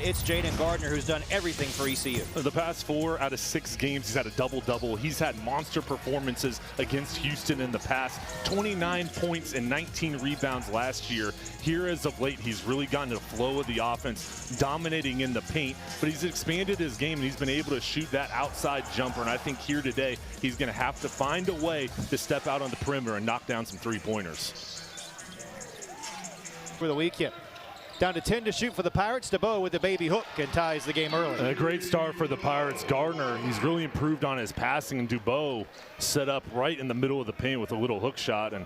it's Jayden Gardner who's done everything for ECU. The past 4 out of 6 games, he's had a double-double. He's had monster performances against Houston in the past. 29 points and 19 rebounds last year. Here as of late, he's really gotten the flow of the offense, dominating in the paint, but he's expanded his game and he's been able to shoot that outside jumper. And I think here today, he's going to have to find a way to step out on the perimeter and knock down some three-pointers. For the weekend. Down to 10 to shoot for the Pirates. DeBow with the baby hook and ties the game early. A great start for the Pirates. Gardner, he's really improved on his passing, and DeBow set up right in the middle of the paint with a little hook shot, and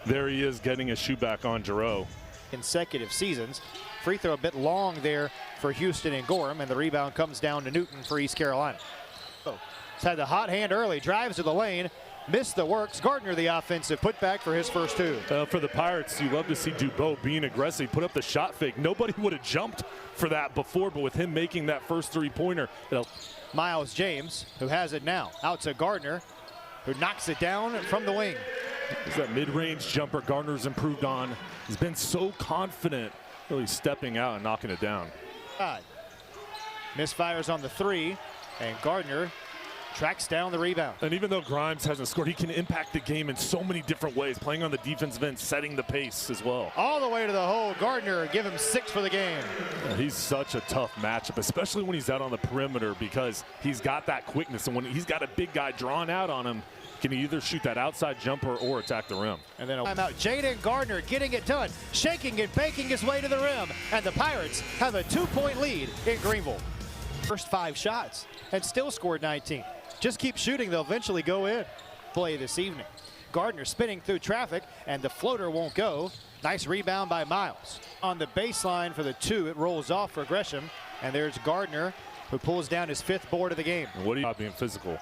there he is getting a shoot back on Giroux. Consecutive seasons. Free throw a bit long there for Houston and Gorham, and the rebound comes down to Newton for East Carolina. He's had the hot hand early, drives to the lane, missed the works. Gardner the offensive putback for his first 2. For the Pirates, you love to see DeBow being aggressive, put up the shot fake. Nobody would have jumped for that before, but with him making that first three-pointer. Miles James, who has it now, out to Gardner, who knocks it down from the wing. It's that mid-range jumper Gardner's improved on. He's been so confident, really stepping out and knocking it down. Misfires on the 3, and Gardner tracks down the rebound. And even though Grimes hasn't scored, he can impact the game in so many different ways, playing on the defensive end, setting the pace as well. All the way to the hole. Gardner, give him 6 for the game. He's such a tough matchup, especially when he's out on the perimeter, because he's got that quickness, and when he's got a big guy drawn out on him, can either shoot that outside jumper or attack the rim. And then a timeout. Jayden Gardner getting it done, shaking and baking his way to the rim, and the Pirates have a 2-point lead in Greenville. First 5 shots and still scored 19. Just keep shooting, they'll eventually go in. Play this evening. Gardner spinning through traffic, and the floater won't go. Nice rebound by Miles. On the baseline for the 2, it rolls off for Gresham, and there's Gardner, who pulls down his 5th board of the game. And what are you being physical?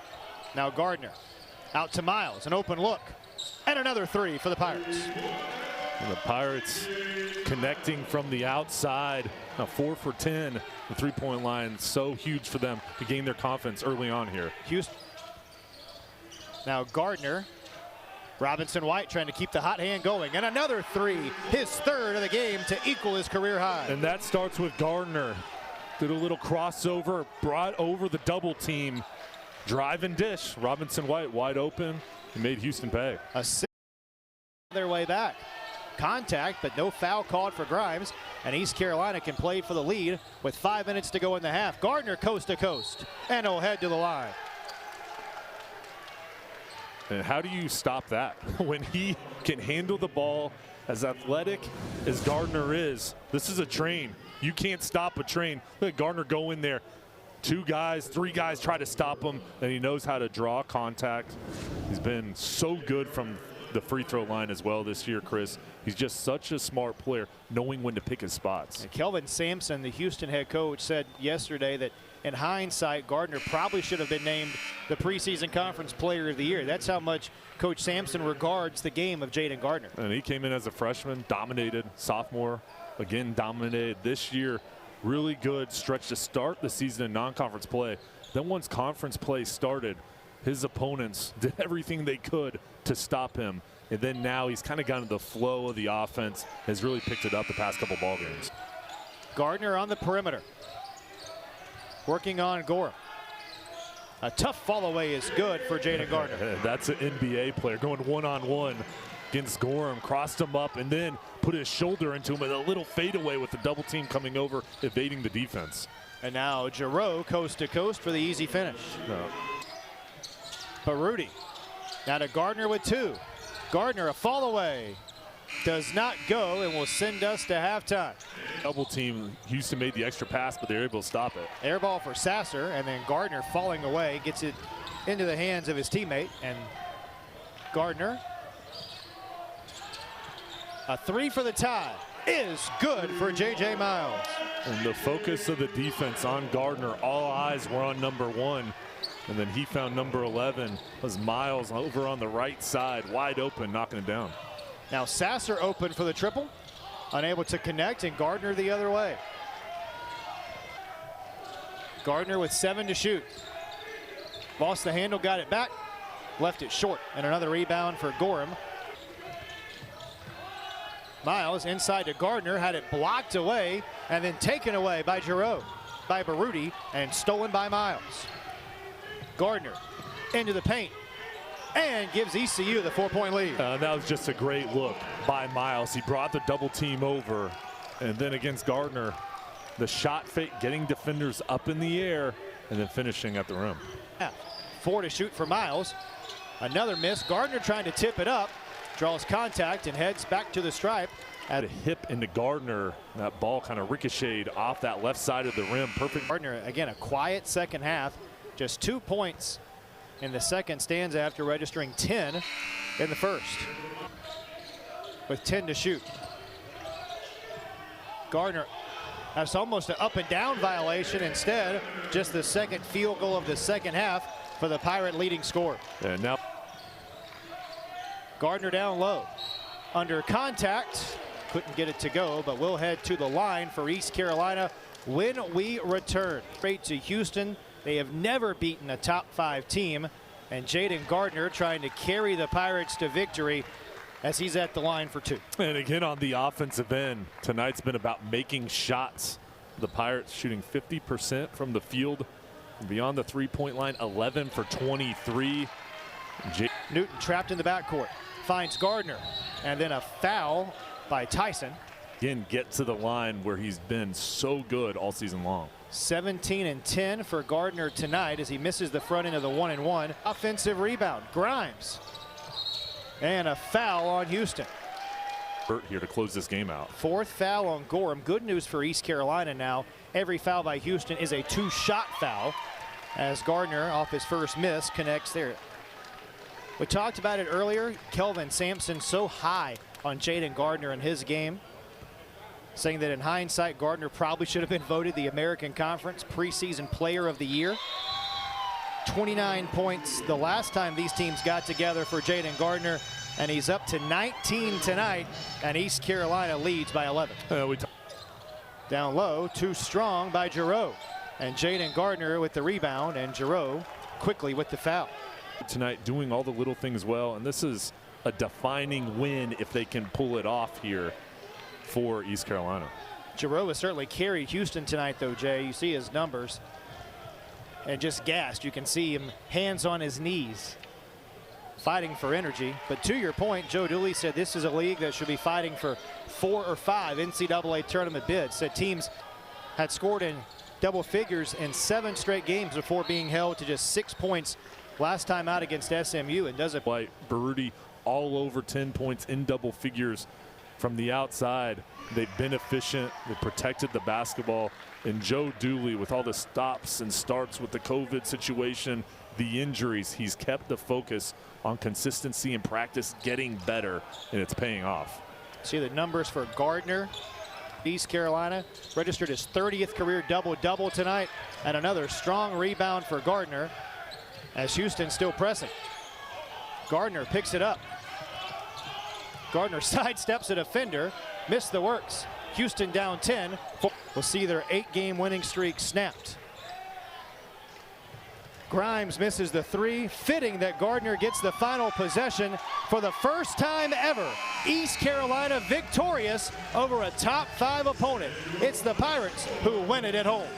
Now Gardner out to Miles, an open look, and another 3 for the Pirates. And the Pirates connecting from the outside. Now 4 for 10. The three-point line, so huge for them to gain their confidence early on here. Houston. Now Gardner. Robinson White trying to keep the hot hand going. And another 3, his 3rd of the game to equal his career high. And that starts with Gardner. Did a little crossover, brought over the double team. Drive and dish. Robinson White wide open. He made Houston pay. Their way back. Contact, but no foul called for Grimes, and East Carolina can play for the lead with 5 minutes to go in the half. Gardner coast to coast, and he'll head to the line. And how do you stop that? When he can handle the ball, as athletic as Gardner is, this is a train. You can't stop a train. Look at Gardner go in there. 2 guys, 3 guys try to stop him, and he knows how to draw contact. He's been so good from the free throw line as well this year, Chris. He's just such a smart player, knowing when to pick his spots. And Kelvin Sampson, the Houston head coach, said yesterday that in hindsight, Gardner probably should have been named the preseason conference player of the year. That's how much Coach Sampson regards the game of Jayden Gardner. And he came in as a freshman, dominated. Sophomore, again, dominated. This year, really good stretch to start the season in non-conference play. Then once conference play started, his opponents did everything they could to stop him. And then now he's kind of gotten the flow of the offense, has really picked it up the past couple ball games. Gardner on the perimeter. Working on Gorham. A tough fall away is good for Jayden Gardner. That's an NBA player going one-on-one against Gorham. Crossed him up and then put his shoulder into him with a little fadeaway with the double team coming over, evading the defense. And now Giroux coast to coast for the easy finish. No. Baruti now to Gardner with 2. Gardner a fall away. Does not go and will send us to halftime. Double team. Houston made the extra pass, but they're able to stop it. Air ball for Sasser, and then Gardner falling away, gets it into the hands of his teammate, and Gardner. A 3 for the tie is good for J.J. Miles. And the focus of the defense on Gardner, all eyes were on number 1. And then he found number 11, was Miles over on the right side, wide open, knocking it down. Now Sasser open for the triple, unable to connect, and Gardner the other way. Gardner with 7 to shoot. Lost the handle, got it back, left it short, and another rebound for Gorham. Miles inside to Gardner, had it blocked away, and then taken away by Baruti, and stolen by Miles. Gardner into the paint and gives ECU the 4-point lead. That was just a great look by Miles. He brought the double team over, and then against Gardner, the shot fake, getting defenders up in the air and then finishing at the rim. 4 to shoot for Miles. Another miss. Gardner trying to tip it up, draws contact and heads back to the stripe. At a hip into Gardner, that ball kind of ricocheted off that left side of the rim. Perfect. Gardner, again, a quiet second half. Just 2 points in the second stanza after registering 10 in the first. With 10 to shoot. Gardner, that's almost an up and down violation. Instead, just the second field goal of the second half for the Pirate leading scorer. And now Gardner down low. Under contact. Couldn't get it to go, but we'll head to the line for East Carolina when we return. Straight to Houston. They have never beaten a top 5 team, and Jayden Gardner trying to carry the Pirates to victory as he's at the line for 2. And again on the offensive end, tonight's been about making shots. The Pirates shooting 50% from the field beyond the 3-point line, 11 for 23. Newton trapped in the backcourt, finds Gardner, and then a foul by Tyson. Again, get to the line where he's been so good all season long. 17 and 10 for Gardner tonight as he misses the front end of the 1-and-1. Offensive rebound, Grimes. And a foul on Houston. Here to close this game out. 4th foul on Gorham. Good news for East Carolina now. Every foul by Houston is a 2-shot foul as Gardner, off his first miss, connects there. We talked about it earlier. Kelvin Sampson so high on Jayden Gardner in his game, saying that in hindsight, Gardner probably should have been voted the American Conference preseason player of the year. 29 points the last time these teams got together for Jayden Gardner, and he's up to 19 tonight, and East Carolina leads by 11. Down low, too strong by Giroux, and Jayden Gardner with the rebound, and Giroux quickly with the foul. Tonight doing all the little things well, and this is a defining win if they can pull it off here for East Carolina. Giroux has certainly carried Houston tonight, though, Jay. You see his numbers, and just gassed. You can see him hands on his knees, fighting for energy. But to your point, Joe Dooley said this is a league that should be fighting for 4 or 5 NCAA tournament bids. Said teams had scored in double figures in 7 straight games before being held to just 6 points last time out against SMU. And does it like Baruti all over 10 points in double figures from the outside. They've been efficient. They protected the basketball. And Joe Dooley, with all the stops and starts with the COVID situation, the injuries, he's kept the focus on consistency and practice getting better, and it's paying off. See the numbers for Gardner. East Carolina registered his 30th career double-double tonight, and another strong rebound for Gardner as Houston still pressing. Gardner picks it up. Gardner sidesteps a defender, missed the works. Houston down 10. We'll see their 8-game winning streak snapped. Grimes misses the 3, fitting that Gardner gets the final possession for the first time ever. East Carolina victorious over a top 5 opponent. It's the Pirates who win it at home.